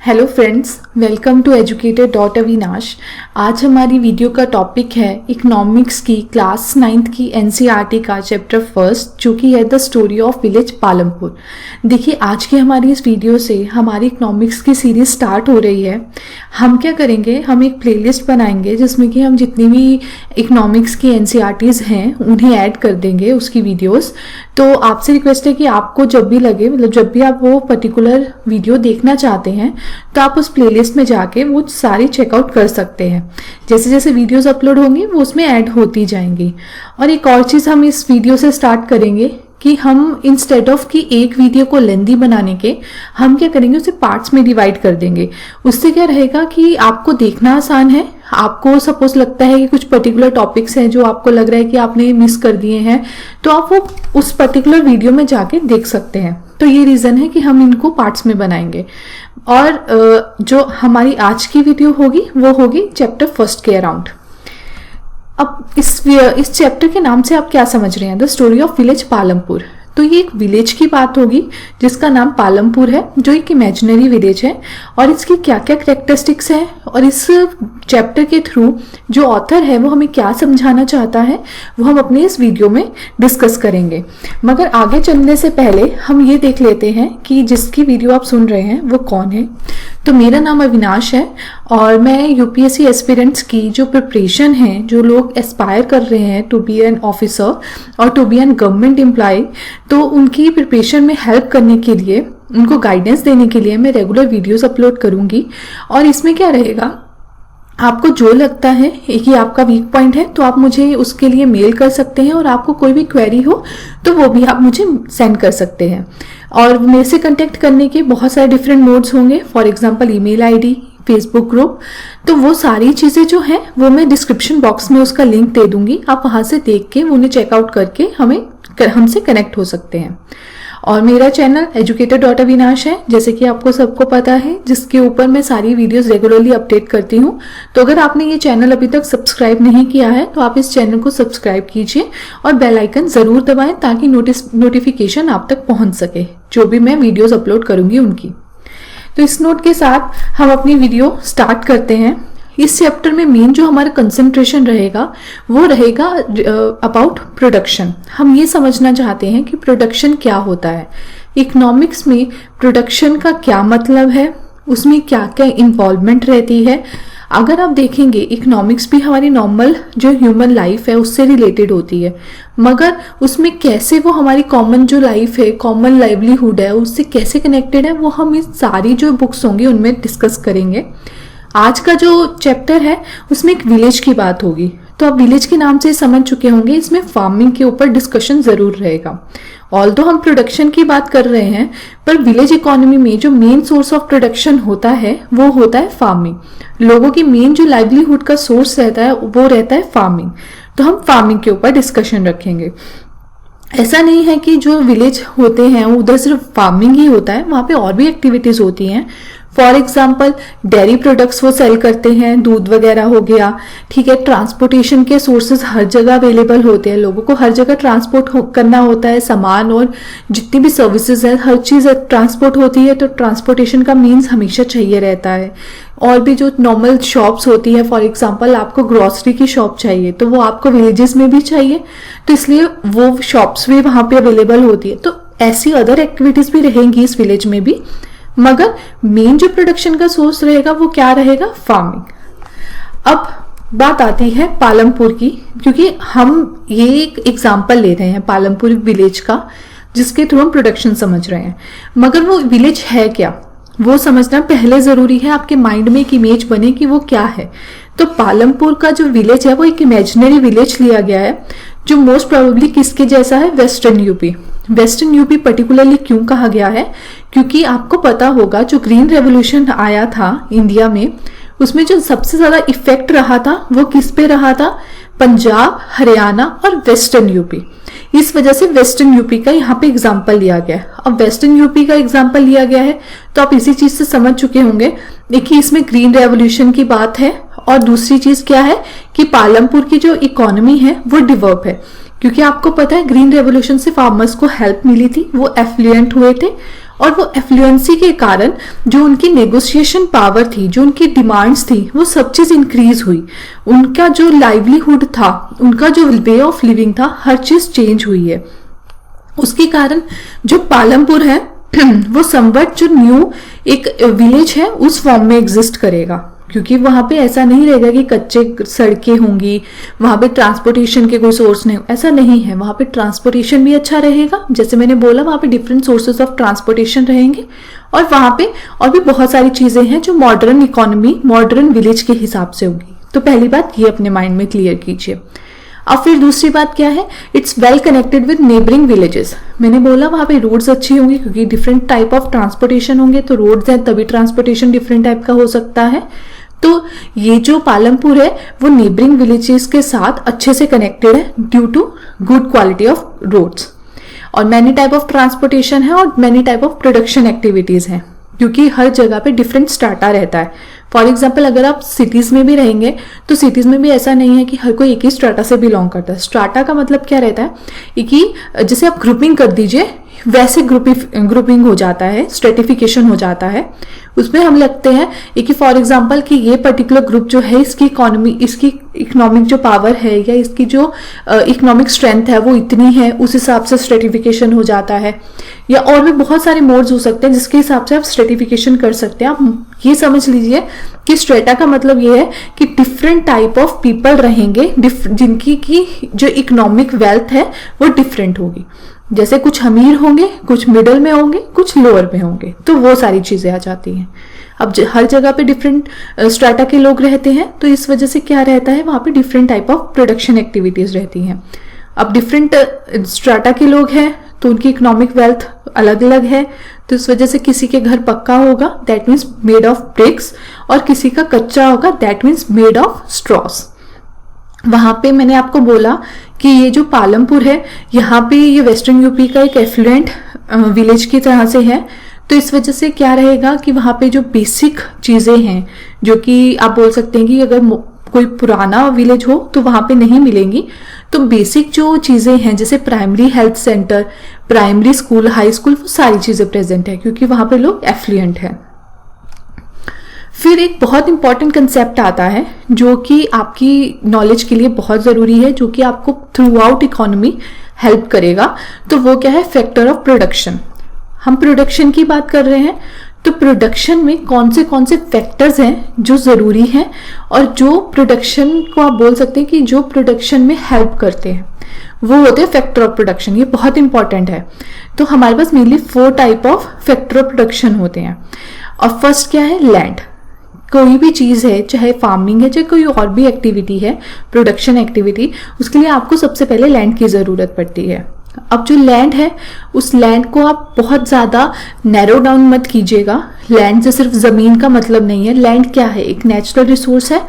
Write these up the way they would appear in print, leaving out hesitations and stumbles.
Hello friends, welcome to educated dot Avinash. आज हमारी video का टॉपिक है इकोनॉमिक्स की क्लास 9th की एनसीईआरटी का चैप्टर फर्स्ट, जो कि है the story of village Palampur. देखिए, आज की हमारी इस वीडियो से हमारी इकोनॉमिक्स की सीरीज स्टार्ट हो रही है। हम क्या करेंगे, हम एक प्लेलिस्ट बनाएंगे जिसमें कि हम जितनी भी इकोनॉमिक्स की एनसीईआरटीज हैं उन्हें ऐड कर देंगे, उसकी वीडियोस। तो आपसे रिक्वेस्ट है कि आपको जब भी लगे, मतलब जब भी आप वो पर्टिकुलर वीडियो देखना चाहते हैं तो आप उस प्लेलिस्ट में जाके वो सारी चेकआउट कर सकते हैं। जैसे जैसे वीडियोस अपलोड होंगी वो उसमें ऐड होती जाएंगी। और एक और चीज़ हम इस वीडियो से स्टार्ट करेंगे कि हम इंस्टेड ऑफ कि एक वीडियो को लेंदी बनाने के, हम क्या करेंगे, उसे पार्ट्स में डिवाइड कर देंगे। उससे क्या रहेगा कि आपको देखना आसान है। आपको सपोज लगता है कि कुछ पर्टिकुलर टॉपिक्स हैं जो आपको लग रहा है कि आपने मिस कर दिए हैं, तो आप वो उस पर्टिकुलर वीडियो में जाके देख सकते हैं। तो ये रीज़न है कि हम इनको पार्ट्स में बनाएंगे। और जो हमारी आज की वीडियो होगी वो होगी चैप्टर फर्स्ट के अराउंड। अब इस चैप्टर के नाम से आप क्या समझ रहे हैं, the story of village Palampur. तो ये एक विलेज की बात होगी जिसका नाम पालमपुर है, जो एक इमेजिनरी विलेज है। और इसकी क्या क्या कैरेक्टरिस्टिक्स हैं और इस चैप्टर के थ्रू जो ऑथर है वो हमें क्या समझाना चाहता है, वो हम अपने इस वीडियो में डिस्कस करेंगे। मगर आगे चलने से पहले हम ये देख लेते हैं कि जिसकी वीडियो आप सुन रहे हैं वो कौन है। तो मेरा नाम अविनाश है और मैं यूपीएससी एस्पिरेंट्स की जो प्रिपरेशन है, जो लोग एस्पायर कर रहे हैं टू बी एन ऑफिसर और to be an government employ, तो उनकी प्रिपरेशन में हेल्प करने के लिए, उनको गाइडेंस देने के लिए मैं रेगुलर वीडियोस अपलोड करूंगी। और इसमें क्या रहेगा, आपको जो लगता है कि आपका वीक पॉइंट है तो आप मुझे उसके लिए मेल कर सकते हैं, और आपको कोई भी क्वेरी हो तो वो भी आप मुझे सेंड कर सकते हैं। और मेरे से कांटेक्ट करने के बहुत सारे डिफरेंट मोड्स होंगे, for example email ID, Facebook group. तो वो सारी चीज़ें जो हैं वो मैं डिस्क्रिप्शन बॉक्स में उसका लिंक दे दूंगी। आप वहाँ से देख के उन्हें चेकआउट करके हमसे कनेक्ट हो सकते हैं। और मेरा चैनल एजुकेटेड डॉट अविनाश है, जैसे कि आपको सबको पता है, जिसके ऊपर मैं सारी वीडियोस रेगुलरली अपडेट करती हूँ। तो अगर आपने ये चैनल अभी तक सब्सक्राइब नहीं किया है तो आप इस चैनल को सब्सक्राइब कीजिए और बेल आइकन जरूर दबाएं ताकि नोटिफिकेशन आप तक पहुंच सके जो भी मैं वीडियोस अपलोड करूंगी उनकी। तो इस नोट के साथ हम अपनी वीडियो स्टार्ट करते हैं। इस चैप्टर में मेन जो हमारा कंसंट्रेशन रहेगा वो रहेगा अबाउट प्रोडक्शन। हम ये समझना चाहते हैं कि प्रोडक्शन क्या होता है, इकोनॉमिक्स में प्रोडक्शन का क्या मतलब है, उसमें क्या क्या इन्वॉल्वमेंट रहती है। अगर आप देखेंगे, इकोनॉमिक्स भी हमारी नॉर्मल जो ह्यूमन लाइफ है उससे रिलेटेड होती है, मगर उसमें कैसे वो हमारी कॉमन जो लाइफ है, कॉमन लाइवलीहुड है, उससे कैसे कनेक्टेड है, वो हम इस सारी जो बुक्स होंगी उनमें डिस्कस करेंगे। आज का जो चैप्टर है उसमें एक विलेज की बात होगी। तो आप विलेज के नाम से समझ चुके होंगे, इसमें फार्मिंग के ऊपर डिस्कशन जरूर रहेगा। ऑल्दो हम प्रोडक्शन की बात कर रहे हैं, पर विलेज इकोनॉमी में जो मेन सोर्स ऑफ प्रोडक्शन होता है वो होता है फार्मिंग। लोगों की मेन जो लाइवलीहुड का सोर्स रहता है वो रहता है फार्मिंग। तो हम फार्मिंग के ऊपर डिस्कशन रखेंगे। ऐसा नहीं है कि जो विलेज होते हैं उधर सिर्फ फार्मिंग ही होता है, वहाँ पे और भी एक्टिविटीज होती हैं। फॉर एग्जाम्पल डेयरी प्रोडक्ट्स वो सेल करते हैं, दूध वगैरह हो गया, ठीक है। ट्रांसपोर्टेशन के सोर्सेज हर जगह अवेलेबल होते हैं, लोगों को हर जगह ट्रांसपोर्ट करना होता है, सामान और जितनी भी सर्विसेज है हर चीज़ ट्रांसपोर्ट होती है। तो ट्रांसपोर्टेशन का मीन्स हमेशा चाहिए रहता है। और भी जो नॉर्मल शॉप्स होती है, फॉर एग्जांपल आपको ग्रोसरी की शॉप चाहिए तो वो आपको विलेजेस में भी चाहिए, तो इसलिए वो शॉप्स भी वहाँ पे अवेलेबल होती है। तो ऐसी अदर एक्टिविटीज भी रहेंगी इस विलेज में भी, मगर मेन जो प्रोडक्शन का सोर्स रहेगा वो क्या रहेगा, फार्मिंग। अब बात आती है पालमपुर की, क्योंकि हम ये एक एग्जाम्पल ले रहे हैं पालमपुर विलेज का जिसके थ्रू हम प्रोडक्शन समझ रहे हैं। मगर वो विलेज है क्या, वो समझना पहले जरूरी है। आपके माइंड में एक इमेज बने कि वो क्या है। तो पालमपुर का जो विलेज है वो एक इमेजिनरी विलेज लिया गया है, जो मोस्ट प्रोबेबली किसके जैसा है, western UP. Western UP particularly क्यों कहा गया है, क्योंकि आपको पता होगा जो ग्रीन रेवोल्यूशन आया था इंडिया में, उसमें जो सबसे ज्यादा इफेक्ट रहा था वो किस पे रहा था, पंजाब, हरियाणा और वेस्टर्न यूपी। इस वजह से वेस्टर्न यूपी का यहाँ पे एग्जाम्पल लिया गया है। अब वेस्टर्न यूपी का एग्जाम्पल लिया गया है तो आप इसी चीज से समझ चुके होंगे। देखिए, इसमें ग्रीन रेवोल्यूशन की बात है और दूसरी चीज क्या है कि पालमपुर की जो इकोनॉमी है वो डेवलप है, क्योंकि आपको पता है ग्रीन रेवोल्यूशन से फार्मर्स को हेल्प मिली थी, वो एफ्लुएंट हुए थे और वो एफ्लुएंसी के कारण जो उनकी नेगोशिएशन पावर थी, जो उनकी डिमांड्स थी, वो सब चीज इंक्रीज हुई। उनका जो लाइवलीहुड था, उनका जो वे ऑफ लिविंग था, हर चीज चेंज हुई है। उसके कारण जो पालमपुर है वो समवट जो न्यू एक विलेज है उस फॉर्म में एग्जिस्ट करेगा, क्योंकि वहां पे ऐसा नहीं रहेगा कि कच्चे सड़कें होंगी, वहां पे ट्रांसपोर्टेशन के कोई सोर्स नहीं, ऐसा नहीं है। वहां पे ट्रांसपोर्टेशन भी अच्छा रहेगा, जैसे मैंने बोला वहां पे डिफरेंट सोर्सेज ऑफ ट्रांसपोर्टेशन रहेंगे, और वहां पे और भी बहुत सारी चीजें हैं जो मॉडर्न इकोनॉमी, मॉडर्न विलेज के हिसाब से होगी। तो पहली बात ये अपने माइंड में क्लियर कीजिए। अब फिर दूसरी बात क्या है, it's well connected with neighbouring villages. मैंने बोला वहां पे रोड्स अच्छी होंगी, क्योंकि डिफरेंट टाइप ऑफ ट्रांसपोर्टेशन होंगे, तो रोड्स हैं तभी ट्रांसपोर्टेशन डिफरेंट टाइप का हो सकता है। तो ये जो पालमपुर है वो नेबरिंग विलेजेस के साथ अच्छे से कनेक्टेड है due to good quality of roads, और मैनी टाइप ऑफ ट्रांसपोर्टेशन है और many type of production activities हैं, क्योंकि हर जगह पे डिफरेंट स्ट्राटा रहता है। फॉर एग्जाम्पल अगर आप सिटीज में भी रहेंगे तो सिटीज में भी ऐसा नहीं है कि हर कोई एक ही स्ट्राटा से बिलोंग करता है। स्ट्राटा का मतलब क्या रहता है कि जैसे आप ग्रुपिंग कर दीजिए वैसे ग्रुपिंग हो जाता है, स्ट्रेटिफिकेशन हो जाता है। उसमें हम लगते हैं कि फॉर एग्जांपल कि ये पर्टिकुलर ग्रुप जो है इसकी इकोनॉमी, इसकी इकोनॉमिक जो पावर है या इसकी जो इकोनॉमिक स्ट्रेंथ है वो इतनी है, उस हिसाब से स्ट्रेटिफिकेशन हो जाता है। या और भी बहुत सारे मोड्स हो सकते हैं जिसके हिसाब से आप स्ट्रेटिफिकेशन कर सकते हैं। आप ये समझ लीजिए कि स्ट्रेटा का मतलब ये है कि डिफरेंट टाइप ऑफ पीपल रहेंगे जिनकी की जो इकोनॉमिक वेल्थ है वो डिफरेंट होगी। जैसे कुछ अमीर होंगे, कुछ मिडिल में होंगे, कुछ लोअर में होंगे, तो वो सारी चीजें आ जाती हैं। अब हर जगह पे डिफरेंट स्ट्राटा के लोग रहते हैं, तो इस वजह से क्या रहता है वहां पे different type of production activities रहती हैं। अब डिफरेंट स्ट्राटा के लोग हैं तो उनकी इकोनॉमिक वेल्थ अलग अलग है, तो इस वजह से किसी के घर पक्का होगा that means made of bricks, और किसी का कच्चा होगा that means made of straws. वहां पे मैंने आपको बोला कि ये जो पालमपुर है यहाँ पे ये वेस्टर्न यूपी का एक एफ्लुएंट विलेज की तरह से है, तो इस वजह से क्या रहेगा कि वहां पे जो बेसिक चीजें हैं जो कि आप बोल सकते हैं कि अगर कोई पुराना विलेज हो तो वहां पे नहीं मिलेंगी, तो बेसिक जो चीजें हैं जैसे primary health centre, primary school, high school, वो सारी चीजें प्रेजेंट है क्योंकि वहां पे लोग एफ्लुएंट हैं। फिर एक बहुत इंपॉर्टेंट कंसेप्ट आता है जो कि आपकी नॉलेज के लिए बहुत जरूरी है, जो कि आपको थ्रू आउट इकोनॉमी हेल्प करेगा, तो वो क्या है, फैक्टर ऑफ प्रोडक्शन। हम प्रोडक्शन की बात कर रहे हैं, तो प्रोडक्शन में कौन से फैक्टर्स हैं जो जरूरी हैं और जो प्रोडक्शन को आप बोल सकते हैं कि जो प्रोडक्शन में हेल्प करते हैं, वो होते हैं फैक्टर ऑफ प्रोडक्शन। ये बहुत इंपॉर्टेंट है। तो हमारे पास mainly 4 type of factor of production होते हैं। और फर्स्ट क्या है, लैंड। कोई भी चीज है, चाहे फार्मिंग है, चाहे कोई और भी एक्टिविटी है, प्रोडक्शन एक्टिविटी, उसके लिए आपको सबसे पहले लैंड की जरूरत पड़ती है। अब जो लैंड है उस लैंड को आप बहुत ज्यादा नैरो डाउन मत कीजिएगा। लैंड से सिर्फ जमीन का मतलब नहीं है। लैंड क्या है, एक नेचुरल रिसोर्स है,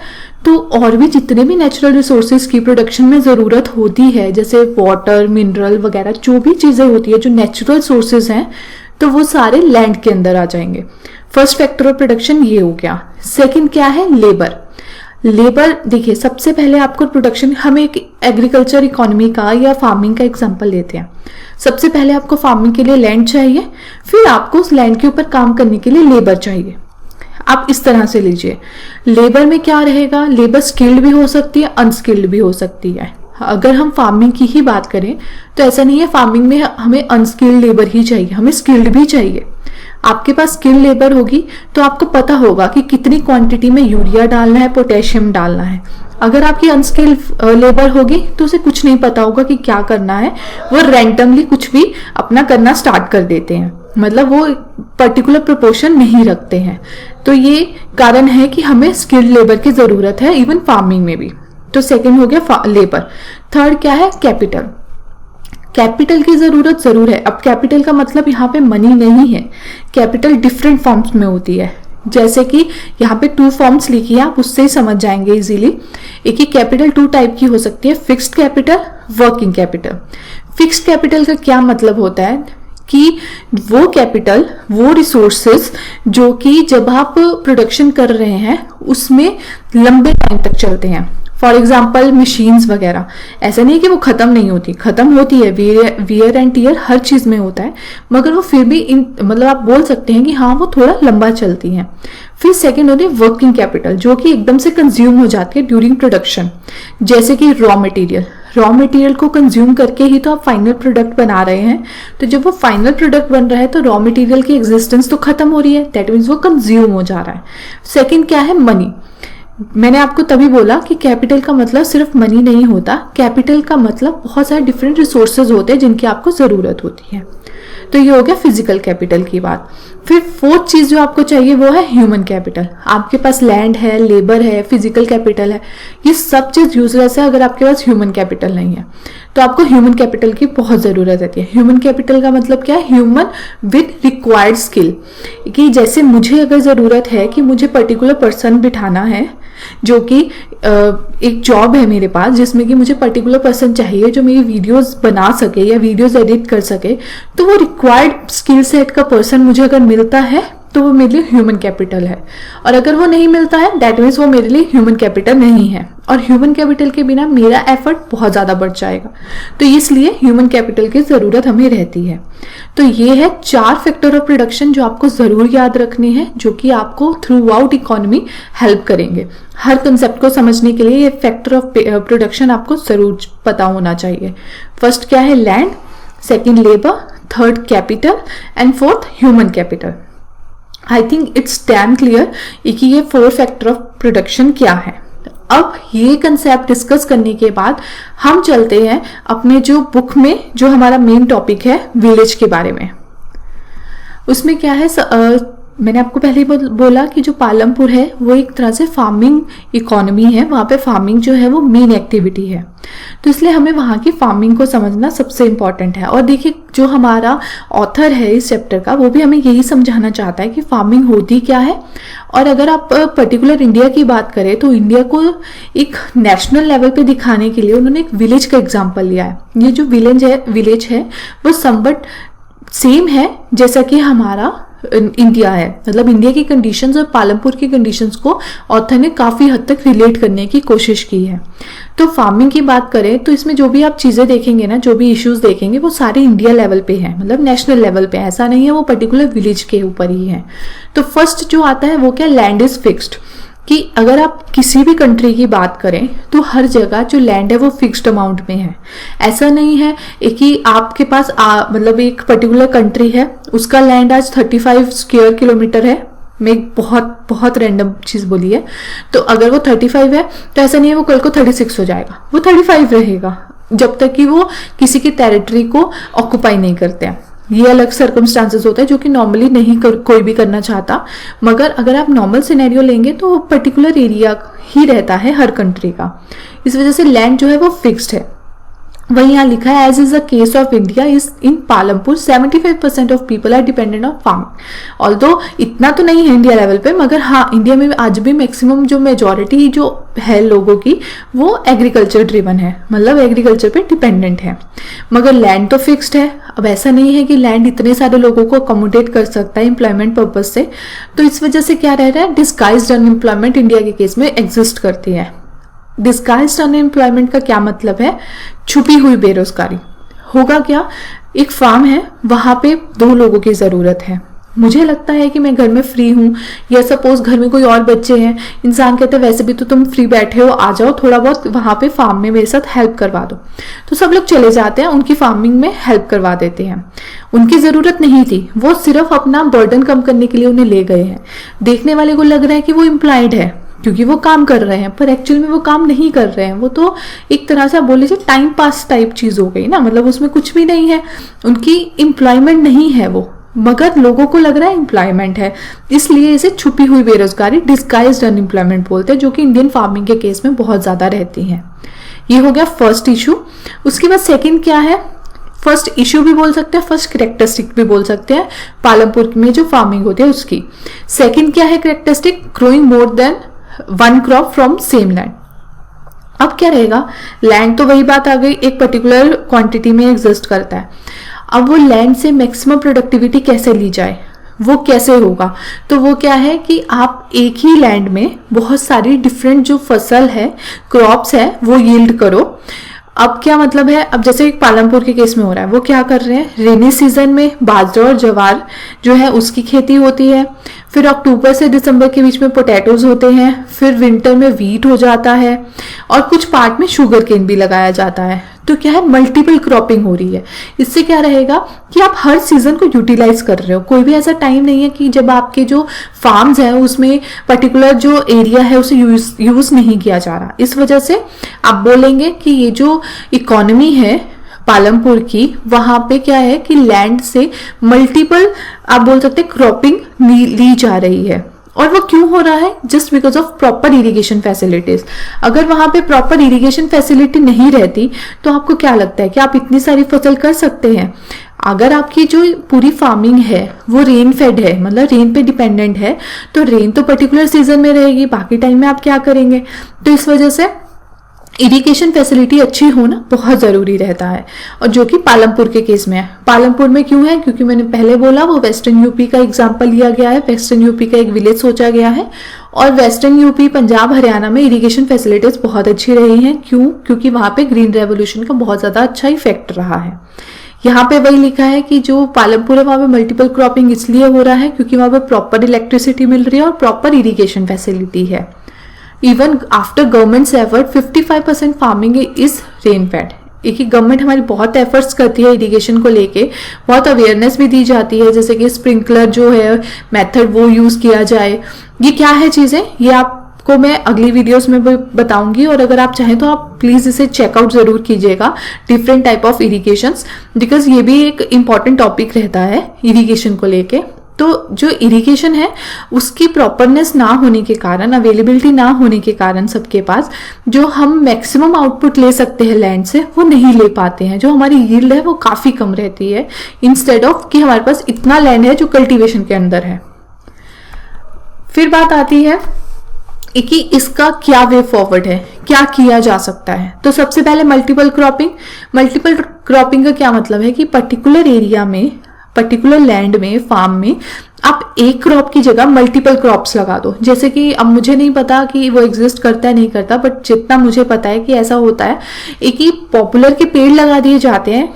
तो और भी जितने भी नेचुरल रिसोर्सेज की प्रोडक्शन में जरूरत होती है, जैसे वाटर, मिनरल वगैरह, जो भी चीजें होती है जो नेचुरल सोर्सेज हैं, तो वो सारे लैंड के अंदर आ जाएंगे। फर्स्ट फैक्टर ऑफ प्रोडक्शन ये हो गया। सेकंड क्या है, लेबर। लेबर देखिए, सबसे पहले आपको प्रोडक्शन, हम एक एग्रीकल्चर इकोनॉमी का या फार्मिंग का एग्जांपल लेते हैं। सबसे पहले आपको फार्मिंग के लिए लैंड चाहिए, फिर आपको उस लैंड के ऊपर काम करने के लिए लेबर चाहिए। आप इस तरह से लीजिए। लेबर में क्या रहेगा, लेबर स्किल्ड भी हो सकती है, अनस्किल्ड भी हो सकती है। अगर हम फार्मिंग की ही बात करें तो ऐसा नहीं है फार्मिंग में हमें अनस्किल्ड लेबर ही चाहिए, हमें स्किल्ड भी चाहिए। आपके पास स्किल्ड लेबर होगी तो आपको पता होगा कि कितनी क्वांटिटी में यूरिया डालना है, पोटेशियम डालना है। अगर आपकी अनस्किल्ड लेबर होगी तो उसे कुछ नहीं पता होगा कि क्या करना है, वो रैंडमली कुछ भी अपना करना स्टार्ट कर देते हैं, मतलब वो पर्टिकुलर प्रोपोर्शन नहीं रखते हैं। तो ये कारण है कि हमें स्किल्ड लेबर की जरूरत है इवन फार्मिंग में भी। तो सेकंड हो गया लेबर। थर्ड क्या है, कैपिटल। कैपिटल की जरूरत जरूर है। अब कैपिटल का मतलब यहाँ पे मनी नहीं है, कैपिटल डिफरेंट फॉर्म्स में होती है। जैसे कि यहाँ पे 2 फॉर्म्स लिखी है, आप उससे ही समझ जाएंगे इजीली। एक ही कैपिटल 2 टाइप की हो सकती है, fixed capital, working capital. Fixed capital का क्या मतलब होता है कि वो कैपिटल, वो रिसोर्सेज जो कि जब आप प्रोडक्शन कर रहे हैं उसमें लंबे टाइम तक चलते हैं। फॉर एग्जाम्पल मशीन्स वगैरह, ऐसा नहीं है कि वो खत्म नहीं होती, खत्म होती है, वियर एंड टीयर हर चीज में होता है, मगर वो फिर भी मतलब आप बोल सकते हैं कि हाँ वो थोड़ा लंबा चलती हैं। फिर सेकेंड होती है वर्किंग कैपिटल, जो कि एकदम से कंज्यूम हो जाती है ड्यूरिंग प्रोडक्शन, जैसे कि रॉ मटेरियल को कंज्यूम करके ही तो आप फाइनल प्रोडक्ट बना रहे हैं। तो जब वो फाइनल प्रोडक्ट बन रहा है तो रॉ मटेरियल की एग्जिस्टेंस तो खत्म हो रही है, दैट मीन्स वो कंज्यूम हो जा रहा है। सेकेंड क्या है, मनी। मैंने आपको तभी बोला कि कैपिटल का मतलब सिर्फ मनी नहीं होता, कैपिटल का मतलब बहुत सारे डिफरेंट रिसोर्सेज होते हैं जिनकी आपको जरूरत होती है। तो ये हो गया फिजिकल कैपिटल की बात। फिर फोर्थ चीज जो आपको चाहिए वो है ह्यूमन कैपिटल। आपके पास लैंड है, लेबर है, फिजिकल कैपिटल है, ये सब चीज यूजलेस है अगर आपके पास ह्यूमन कैपिटल नहीं है। तो आपको ह्यूमन कैपिटल की बहुत जरूरत रहती है। ह्यूमन कैपिटल का मतलब क्या है, ह्यूमन विद रिक्वायर्ड स्किल, कि जैसे मुझे अगर जरूरत है कि मुझे पर्टिकुलर पर्सन बिठाना है, जो कि एक जॉब है मेरे पास जिसमें कि मुझे पर्टिकुलर पर्सन चाहिए जो मेरी वीडियोस बना सके या वीडियोस एडिट कर सके, तो वो रिक्वायर्ड स्किल सेट का पर्सन मुझे अगर मिलता है तो वो मेरे लिए ह्यूमन कैपिटल है। और अगर वो नहीं मिलता है दैट मीन्स वो मेरे लिए ह्यूमन कैपिटल नहीं है, और ह्यूमन कैपिटल के बिना मेरा एफर्ट बहुत ज़्यादा बढ़ जाएगा। तो इसलिए ह्यूमन कैपिटल की ज़रूरत हमें रहती है। तो ये है 4 फैक्टर ऑफ प्रोडक्शन जो आपको ज़रूर याद रखने हैं, जो कि आपको थ्रू आउट इकोनॉमी हेल्प करेंगे। हर कंसेप्ट को समझने के लिए ये फैक्टर ऑफ प्रोडक्शन आपको ज़रूर पता होना चाहिए। फर्स्ट क्या है, land, second labour, third capital and fourth human capital. I think it's damn clear कि ये 4 फैक्टर ऑफ प्रोडक्शन क्या है। अब ये कंसेप्ट डिस्कस करने के बाद हम चलते हैं अपने जो बुक में जो हमारा मेन टॉपिक है विलेज के बारे में। उसमें क्या है, मैंने आपको पहले ही बोला कि जो पालमपुर है वो एक तरह से फार्मिंग इकोनॉमी है, वहाँ पे फार्मिंग जो है वो मेन एक्टिविटी है, तो इसलिए हमें वहाँ की फार्मिंग को समझना सबसे इम्पॉर्टेंट है। और देखिए जो हमारा ऑथर है इस चैप्टर का वो भी हमें यही समझाना चाहता है कि फार्मिंग होती क्या है। और अगर आप पर्टिकुलर इंडिया की बात करें तो इंडिया को एक नेशनल लेवल पे दिखाने के लिए उन्होंने एक विलेज का एग्जाम्पल लिया है। ये जो विलेज है वो समवट सेम है जैसा कि हमारा इंडिया है, मतलब इंडिया की कंडीशंस और पालमपुर की कंडीशंस को ऑथर ने काफी हद तक रिलेट करने की कोशिश की है। तो फार्मिंग की बात करें तो इसमें जो भी आप चीजें देखेंगे ना, जो भी इश्यूज देखेंगे वो सारे इंडिया लेवल पे हैं, मतलब नेशनल लेवल पे, ऐसा नहीं है वो पर्टिकुलर विलेज के ऊपर ही है। तो फर्स्ट जो आता है वो क्या, लैंड इज फिक्स्ड, कि अगर आप किसी भी कंट्री की बात करें तो हर जगह जो लैंड है वो फिक्स्ड अमाउंट में है। ऐसा नहीं है कि आपके पास मतलब एक पर्टिकुलर कंट्री है उसका लैंड आज 35 स्क्वायर किलोमीटर है, मैं एक बहुत रैंडम चीज बोली है, तो अगर वो 35 है तो ऐसा नहीं है वो कल को 36 हो जाएगा, वो 35 रहेगा जब तक कि वो किसी की टेरिटरी को ऑक्युपाई नहीं करते हैं। ये अलग सर्कमस्टांसेस होता है जो कि नॉर्मली नहीं कोई भी करना चाहता, मगर अगर आप नॉर्मल सिनेरियो लेंगे तो पर्टिकुलर एरिया ही रहता है हर कंट्री का, इस वजह से लैंड जो है वो फिक्स्ड है। वही यहाँ लिखा है, as is the case of India is in Palampur 75% of people are dependent on farming. Although इतना तो नहीं है इंडिया लेवल पे, मगर हाँ इंडिया में आज भी मैक्सिमम जो मेजोरिटी जो है लोगों की वो एग्रीकल्चर ड्रिवन है, मतलब एग्रीकल्चर पे डिपेंडेंट है, मगर लैंड तो फिक्स्ड है। अब ऐसा नहीं है कि लैंड इतने सारे लोगों को अकोमोडेट कर सकता है एम्प्लॉयमेंट पर्पज से, तो इस वजह से क्या रह रहा है, डिस्गाइज्ड अनएम्प्लॉयमेंट इंडिया के केस में एग्जिस्ट करती है। डिस्गाइज्ड अनएम्प्लॉयमेंट का क्या मतलब है, छुपी हुई बेरोजगारी। होगा क्या, एक फार्म है वहां पे 2 लोगों की जरूरत है, मुझे लगता है कि मैं घर में फ्री हूँ, या सपोज घर में कोई और बच्चे हैं, इंसान कहते हैं वैसे भी तो तुम फ्री बैठे हो, आ जाओ थोड़ा बहुत वहां पे फार्म में मेरे साथ हेल्प करवा दो, तो सब लोग चले जाते हैं, उनकी फार्मिंग में हेल्प करवा देते हैं। उनकी जरूरत नहीं थी, वो सिर्फ अपना बर्डन कम करने के लिए उन्हें ले गए हैं। देखने वाले को लग रहा है कि वो एम्प्लॉयड है क्योंकि वो काम कर रहे हैं, पर एक्चुअल में वो काम नहीं कर रहे हैं, वो तो एक तरह से आप बोल लीजिए टाइम पास टाइप चीज हो गई ना, मतलब उसमें कुछ भी नहीं है, उनकी एम्प्लॉयमेंट नहीं है वो, मगर लोगों को लग रहा है एम्प्लॉयमेंट है, इसलिए इसे छुपी हुई बेरोजगारी डिस्गाइज्ड अनएम्प्लॉयमेंट बोलते हैं, जो कि इंडियन फार्मिंग के केस में बहुत ज्यादा रहती है। ये हो गया फर्स्ट इशू। उसके बाद सेकेंड क्या है, फर्स्ट इशू भी बोल सकते हैं, फर्स्ट कैरेक्टरिस्टिक भी बोल सकते हैं पालमपुर में जो फार्मिंग होती है उसकी। सेकेंड क्या है characteristic, growing more than 1 crop from same land. अब क्या रहेगा, लैंड तो वही बात आ गई, एक पर्टिकुलर क्वांटिटी में एग्जिस्ट करता है। अब वो लैंड से मैक्सिमम प्रोडक्टिविटी कैसे ली जाए, वो कैसे होगा? तो वो क्या है कि आप एक ही लैंड में बहुत सारी डिफरेंट जो फसल है, क्रॉप्स है, वो यील्ड करो। अब क्या मतलब है, अब जैसे पालमपुर के केस में हो रहा है, वो क्या कर रहे हैं, रेनी सीजन में बाजरा और ज्वार जो है उसकी खेती होती है, फिर अक्टूबर से दिसंबर के बीच में पोटैटोज होते हैं, फिर विंटर में वीट हो जाता है और कुछ पार्ट में शुगर केन भी लगाया जाता है। तो क्या है, मल्टीपल क्रॉपिंग हो रही है। इससे क्या रहेगा कि आप हर सीजन को यूटिलाइज कर रहे हो। कोई भी ऐसा टाइम नहीं है कि जब आपके जो फार्म्स है उसमें पर्टिकुलर जो एरिया है उसे यूज नहीं किया जा रहा। इस वजह से आप बोलेंगे कि ये जो इकोनॉमी है पालमपुर की, वहां पे क्या है कि लैंड से मल्टीपल आप बोल सकते क्रॉपिंग ली जा रही है। और वो क्यों हो रहा है? Just because of proper irrigation facilities. अगर वहां पे प्रॉपर इरिगेशन फैसिलिटी नहीं रहती तो आपको क्या लगता है कि आप इतनी सारी फसल कर सकते हैं? अगर आपकी जो पूरी फार्मिंग है वो रेन फेड है, मतलब रेन पे डिपेंडेंट है, तो रेन तो पर्टिकुलर सीजन में रहेगी, बाकी टाइम में आप क्या करेंगे? तो इस वजह से इरिगेशन फैसिलिटी अच्छी होना बहुत जरूरी रहता है, और जो कि पालमपुर के केस में है। पालमपुर में क्यों है? क्योंकि मैंने पहले बोला वो वेस्टर्न यूपी का एग्जांपल लिया गया है, वेस्टर्न यूपी का एक विलेज सोचा गया है, और वेस्टर्न यूपी, पंजाब, हरियाणा में इरिगेशन फैसिलिटीज बहुत अच्छी रही हैं। क्यों? क्योंकि वहां पे ग्रीन रेवोल्यूशन का बहुत ज्यादा अच्छा इफेक्ट रहा है। यहाँ पे वही लिखा है कि जो पालमपुर है वहां पे मल्टीपल क्रॉपिंग इसलिए हो रहा है क्योंकि वहां पे प्रॉपर इलेक्ट्रिसिटी मिल रही है और प्रॉपर इरिगेशन फैसिलिटी है। Even after governments effort 55% farming is rain fade. एक गवर्नमेंट हमारी बहुत एफर्ट्स करती है इरिगेशन को लेके, बहुत अवेयरनेस भी दी जाती है, जैसे कि स्प्रिंकलर जो है मेथड वो यूज किया जाए। ये क्या है चीजें, ये आपको मैं अगली वीडियोस में भी बताऊंगी, और अगर आप चाहें तो आप प्लीज इसे चेकआउट जरूर कीजिएगा, different type of irrigation, because ये भी एक इंपॉर्टेंट टॉपिक रहता है इरिगेशन को लेके। तो जो इरिगेशन है उसकी प्रॉपरनेस ना होने के कारण, अवेलेबिलिटी ना होने के कारण सबके पास जो हम मैक्सिमम आउटपुट ले सकते हैं लैंड से वो नहीं ले पाते हैं। जो हमारी यील्ड है वो काफी कम रहती है, इंस्टेड ऑफ कि हमारे पास इतना लैंड है जो कल्टीवेशन के अंदर है। फिर बात आती है कि इसका क्या वे फॉरवर्ड है, क्या किया जा सकता है। तो सबसे पहले मल्टीपल क्रॉपिंग। मल्टीपल क्रॉपिंग का क्या मतलब है कि पर्टिकुलर एरिया में, पर्टिकुलर लैंड में, फार्म में आप एक क्रॉप की जगह मल्टीपल क्रॉप्स लगा दो। जैसे कि अब मुझे नहीं पता कि वो एग्जिस्ट करता है नहीं करता, बट जितना मुझे पता है कि ऐसा होता है, एक ही पॉपुलर के पेड़ लगा दिए जाते हैं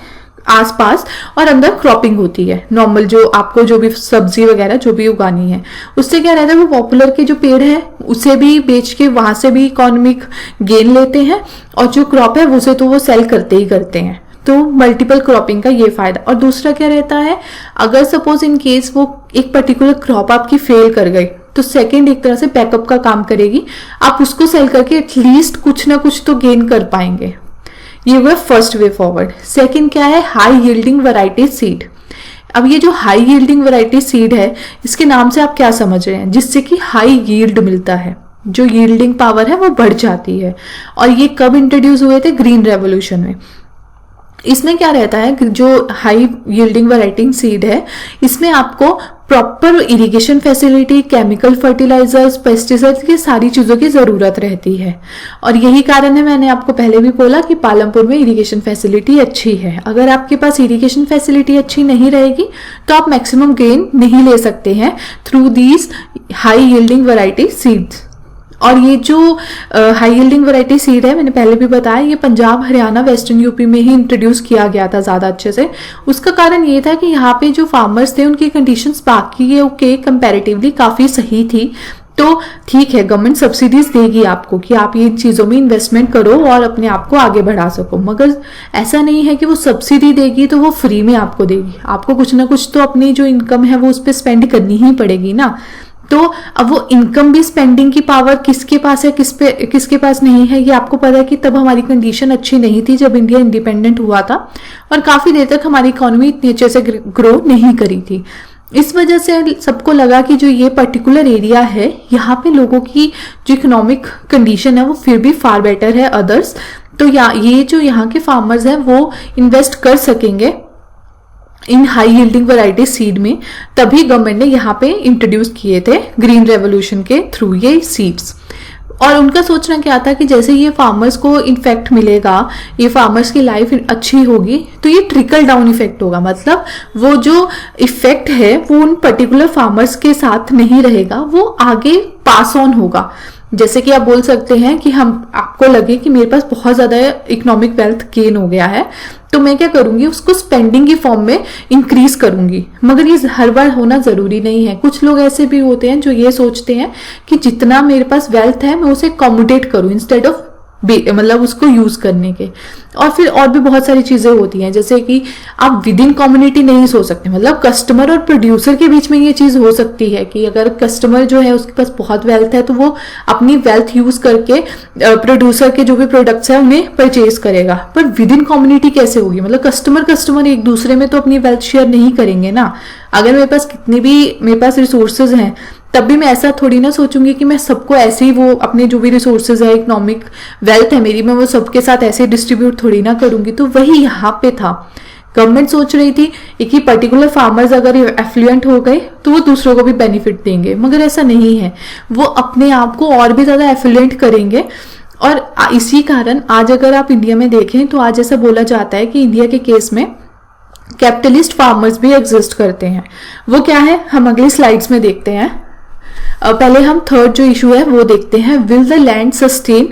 आसपास और अंदर क्रॉपिंग होती है। नॉर्मल जो आपको जो भी सब्जी वगैरह जो भी उगानी है, उससे क्या रहता है वो पॉपुलर के जो पेड़ है उसे भी बेच के वहां से भी इकोनॉमिक गेन लेते हैं, और जो क्रॉप है उसे तो वो सेल करते ही करते हैं। तो मल्टीपल क्रॉपिंग का ये फायदा। और दूसरा क्या रहता है, अगर सपोज इन केस वो एक पर्टिकुलर क्रॉप आपकी फेल कर गई तो सेकंड एक तरह से बैकअप का काम करेगी, आप उसको सेल करके एटलीस्ट कुछ ना कुछ तो गेन कर पाएंगे। ये हुआ फर्स्ट वे फॉरवर्ड। सेकंड क्या है, हाई यील्डिंग वैरायटी सीड। अब ये जो हाई यील्डिंग वैरायटी सीड है, इसके नाम से आप क्या समझ रहे हैं, जिससे कि हाई यील्ड मिलता है, जो यील्डिंग पावर है वो बढ़ जाती है। और ये कब इंट्रोड्यूस हुए थे, ग्रीन रेवोल्यूशन में। इसमें क्या रहता है, जो हाई यील्डिंग वैरायटी सीड है इसमें आपको proper irrigation facility, chemical fertilisers, pesticides की सारी चीजों की जरूरत रहती है। और यही कारण है, मैंने आपको पहले भी बोला कि पालमपुर में इरिगेशन फैसिलिटी अच्छी है। अगर आपके पास इरिगेशन फैसिलिटी अच्छी नहीं रहेगी तो आप मैक्सिमम गेन नहीं ले सकते हैं through these high yielding variety seeds. और ये जो हाई यील्डिंग वैरायटी सीड है, मैंने पहले भी बताया, ये पंजाब, हरियाणा, वेस्टर्न यूपी में ही इंट्रोड्यूस किया गया था ज्यादा अच्छे से। उसका कारण ये था कि यहाँ पे जो फार्मर्स थे उनकी कंडीशंस बाकी के कंपैरेटिवली काफी सही थी। तो ठीक है, गवर्नमेंट सब्सिडीज देगी आपको कि आप ये चीजों में इन्वेस्टमेंट करो और अपने आप को आगे बढ़ा सको, मगर ऐसा नहीं है कि वो सब्सिडी देगी तो वो फ्री में आपको देगी। आपको कुछ ना कुछ तो अपनी जो इनकम है वो उस पर स्पेंड करनी ही पड़ेगी ना। तो अब वो इनकम भी, स्पेंडिंग की पावर किसके पास है, किसके पास नहीं है, ये आपको पता है कि तब हमारी कंडीशन अच्छी नहीं थी जब इंडिया इंडिपेंडेंट हुआ था, और काफी देर तक हमारी इकोनॉमी इतनी अच्छे से ग्रो नहीं करी थी। इस वजह से सबको लगा कि जो ये पर्टिकुलर एरिया है यहाँ पे लोगों की जो इकोनॉमिक कंडीशन है वो फिर भी फार बेटर है अदर्स, तो ये जो यहाँ के फार्मर्स हैं वो इन्वेस्ट कर सकेंगे इन हाई यील्डिंग वैरायटी सीड में। तभी गवर्नमेंट ने यहाँ पे इंट्रोड्यूस किए थे ग्रीन रेवोल्यूशन के थ्रू ये सीड्स। और उनका सोचना क्या था कि जैसे ये फार्मर्स को इफेक्ट मिलेगा, ये फार्मर्स की लाइफ अच्छी होगी, तो ये ट्रिकल डाउन इफेक्ट होगा, मतलब वो जो इफेक्ट है वो उन पर्टिकुलर फार्मर्स के साथ नहीं रहेगा, वो आगे पास ऑन होगा। जैसे कि आप बोल सकते हैं कि आपको लगे कि मेरे पास बहुत ज्यादा इकोनॉमिक वेल्थ गेन हो गया है, तो मैं क्या करूंगी, उसको स्पेंडिंग की फॉर्म में इंक्रीज करूंगी। मगर ये हर बार होना जरूरी नहीं है। कुछ लोग ऐसे भी होते हैं जो ये सोचते हैं कि जितना मेरे पास वेल्थ है मैं उसे अकोमोडेट करूं इंस्टेड ऑफ मतलब उसको यूज करने के। और फिर और भी बहुत सारी चीजें होती हैं, जैसे कि आप विद इन कम्युनिटी नहीं सोच सकते, मतलब कस्टमर और प्रोड्यूसर के बीच में ये चीज हो सकती है कि अगर कस्टमर जो है उसके पास बहुत वेल्थ है तो वो अपनी वेल्थ यूज करके प्रोड्यूसर के जो भी प्रोडक्ट्स है उन्हें परचेज करेगा। पर विद इन कम्युनिटी कैसे होगी, मतलब कस्टमर एक दूसरे में तो अपनी वेल्थ शेयर नहीं करेंगे ना। अगर मेरे पास कितनी भी मेरे पास रिसोर्सेज हैं, तब भी मैं ऐसा थोड़ी ना सोचूंगी कि मैं सबको ऐसे ही वो अपने जो भी रिसोर्सेज है, इकोनॉमिक वेल्थ है मेरी, मैं वो सबके साथ ऐसे डिस्ट्रीब्यूट थोड़ी ना करूंगी। तो वही यहाँ पे था, गवर्नमेंट सोच रही थी एक ही पर्टिकुलर फार्मर्स अगर एफ्लुएंट हो गए तो वो दूसरों को भी बेनिफिट देंगे, मगर ऐसा नहीं है। वो अपने आप को और भी ज्यादा एफ्लुएंट करेंगे। और इसी कारण आज अगर आप इंडिया में देखें तो आज ऐसा बोला जाता है कि इंडिया के केस में कैपिटलिस्ट फार्मर्स भी एग्जिस्ट करते हैं। वो क्या है, हम अगली स्लाइड्स में देखते हैं। पहले हम थर्ड जो इशू है वो देखते हैं, विल द लैंड सस्टेन।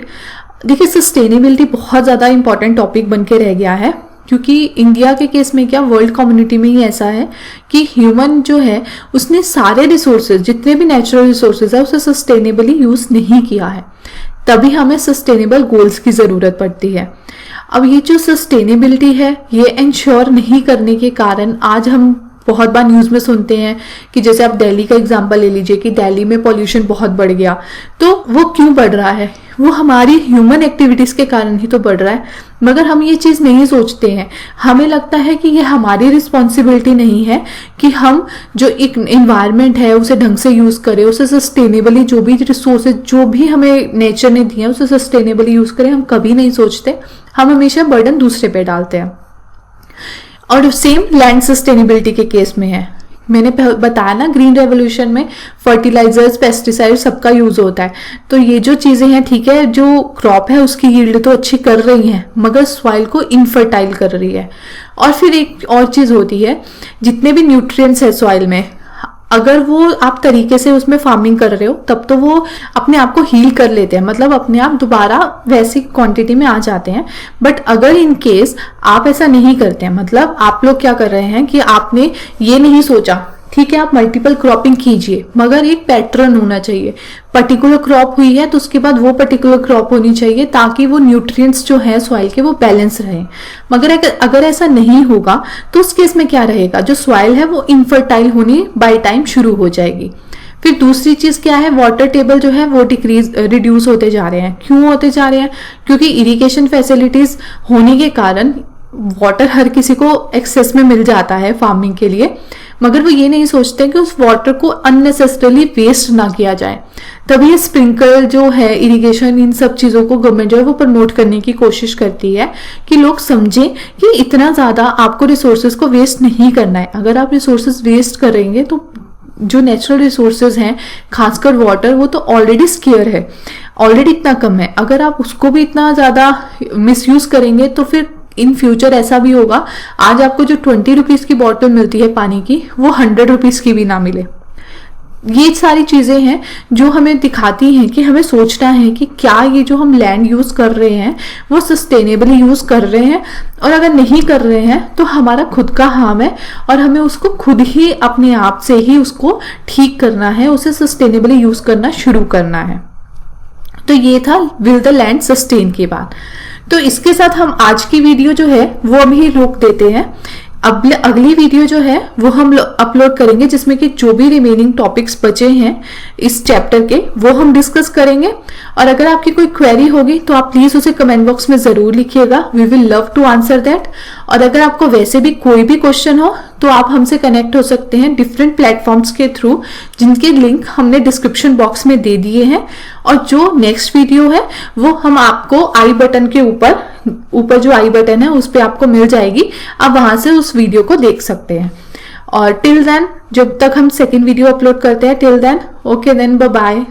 देखिए, सस्टेनेबिलिटी बहुत ज्यादा इंपॉर्टेंट टॉपिक बन के रह गया है, क्योंकि इंडिया के केस में क्या, वर्ल्ड कम्युनिटी में ही ऐसा है कि ह्यूमन जो है उसने सारे रिसोर्सेज, जितने भी नेचुरल रिसोर्सेज है, उसे सस्टेनेबली यूज नहीं किया है। तभी हमें सस्टेनेबल गोल्स की जरूरत पड़ती है। अब ये जो सस्टेनेबिलिटी है ये इंश्योर नहीं करने के कारण आज हम बहुत बार न्यूज में सुनते हैं कि जैसे आप दिल्ली का एग्जांपल ले लीजिए कि दिल्ली में पॉल्यूशन बहुत बढ़ गया। तो वो क्यों बढ़ रहा है, वो हमारी ह्यूमन एक्टिविटीज के कारण ही तो बढ़ रहा है। मगर हम ये चीज नहीं सोचते हैं। हमें लगता है कि ये हमारी रिस्पॉन्सिबिलिटी नहीं है कि हम जो एक इन्वायरमेंट है उसे ढंग से यूज करें, उसे सस्टेनेबली, जो भी रिसोर्सेज जो भी हमें नेचर ने दिए उसे सस्टेनेबली यूज करें। हम कभी नहीं सोचते, हम हमेशा बर्डन दूसरे पे डालते हैं। और सेम लैंड सस्टेनेबिलिटी के केस में है। मैंने बताया ना, ग्रीन रेवोल्यूशन में फर्टिलाइजर्स, पेस्टिसाइड सबका यूज होता है। तो ये जो चीजें हैं, ठीक है, जो क्रॉप है उसकी यील्ड तो अच्छी कर रही है, मगर सॉइल को इनफर्टाइल कर रही है। और फिर एक और चीज होती है, जितने भी न्यूट्रिएंट्स है सॉइल में, अगर वो आप तरीके से उसमें फार्मिंग कर रहे हो तब तो वो अपने आप को हील कर लेते हैं, मतलब अपने आप दोबारा वैसी क्वांटिटी में आ जाते हैं। बट अगर इन केस आप ऐसा नहीं करते हैं, मतलब आप लोग क्या कर रहे हैं कि आपने ये नहीं सोचा, ठीक है आप मल्टीपल क्रॉपिंग कीजिए, मगर एक पैटर्न होना चाहिए। पर्टिकुलर क्रॉप हुई है तो उसके बाद वो पर्टिकुलर क्रॉप होनी चाहिए, ताकि वो न्यूट्रिएंट्स जो है सॉइल के वो बैलेंस रहे। मगर अगर ऐसा नहीं होगा तो उस केस में क्या रहेगा, जो सॉइल है वो इनफर्टाइल होनी बाय टाइम शुरू हो जाएगी। फिर दूसरी चीज क्या है, वाटर टेबल जो है वो रिड्यूस होते जा रहे हैं। क्यों होते जा रहे हैं, क्योंकि इरिगेशन फैसिलिटीज होने के कारण वाटर हर किसी को एक्सेस में मिल जाता है फार्मिंग के लिए, मगर वो ये नहीं सोचते कि उस वाटर को अननेसेसरली वेस्ट ना किया जाए। तभी स्प्रिंकलर जो है, इरिगेशन, इन सब चीजों को गवर्नमेंट जो है वो प्रमोट करने की कोशिश करती है कि लोग समझें कि इतना ज्यादा आपको रिसोर्सेज को वेस्ट नहीं करना है। अगर आप रिसोर्सेज वेस्ट करेंगे तो जो नेचुरल रिसोर्सेज हैं, खासकर वाटर, वो तो ऑलरेडी स्केयर है, ऑलरेडी इतना कम है। अगर आप उसको भी इतना ज्यादा मिसयूज करेंगे तो फिर इन फ्यूचर ऐसा भी होगा, आज आपको जो 20 रुपीज की बॉटल मिलती है पानी की, वो 100 रुपीज की भी ना मिले। ये सारी चीजें हैं जो हमें दिखाती हैं कि हमें सोचना है कि क्या ये जो हम लैंड यूज कर रहे हैं वो सस्टेनेबली यूज कर रहे हैं, और अगर नहीं कर रहे हैं तो हमारा खुद का हार्म है और हमें उसको खुद ही अपने आप से ही उसको ठीक करना है, उसे सस्टेनेबली यूज करना शुरू करना है। तो ये था विल द लैंड सस्टेन की बात। तो इसके साथ हम आज की वीडियो जो है वो अभी रोक देते हैं। अब अगली वीडियो जो है वो हम अपलोड करेंगे, जिसमें कि जो भी रिमेनिंग टॉपिक्स बचे हैं इस चैप्टर के वो हम डिस्कस करेंगे। और अगर आपकी कोई क्वेरी होगी तो आप प्लीज उसे कमेंट बॉक्स में जरूर लिखिएगा, we will love to answer that. और अगर आपको वैसे भी कोई भी क्वेश्चन हो तो आप हमसे कनेक्ट हो सकते हैं डिफरेंट प्लेटफॉर्म्स के थ्रू, जिनके लिंक हमने डिस्क्रिप्शन बॉक्स में दे दिए हैं। और जो नेक्स्ट वीडियो है वो हम आपको आई बटन के ऊपर जो आई बटन है उस पर आपको मिल जाएगी, आप वहां से उस वीडियो को देख सकते हैं। और टिल देन, जब तक हम सेकेंड वीडियो अपलोड करते हैं, till then okay then, bye bye.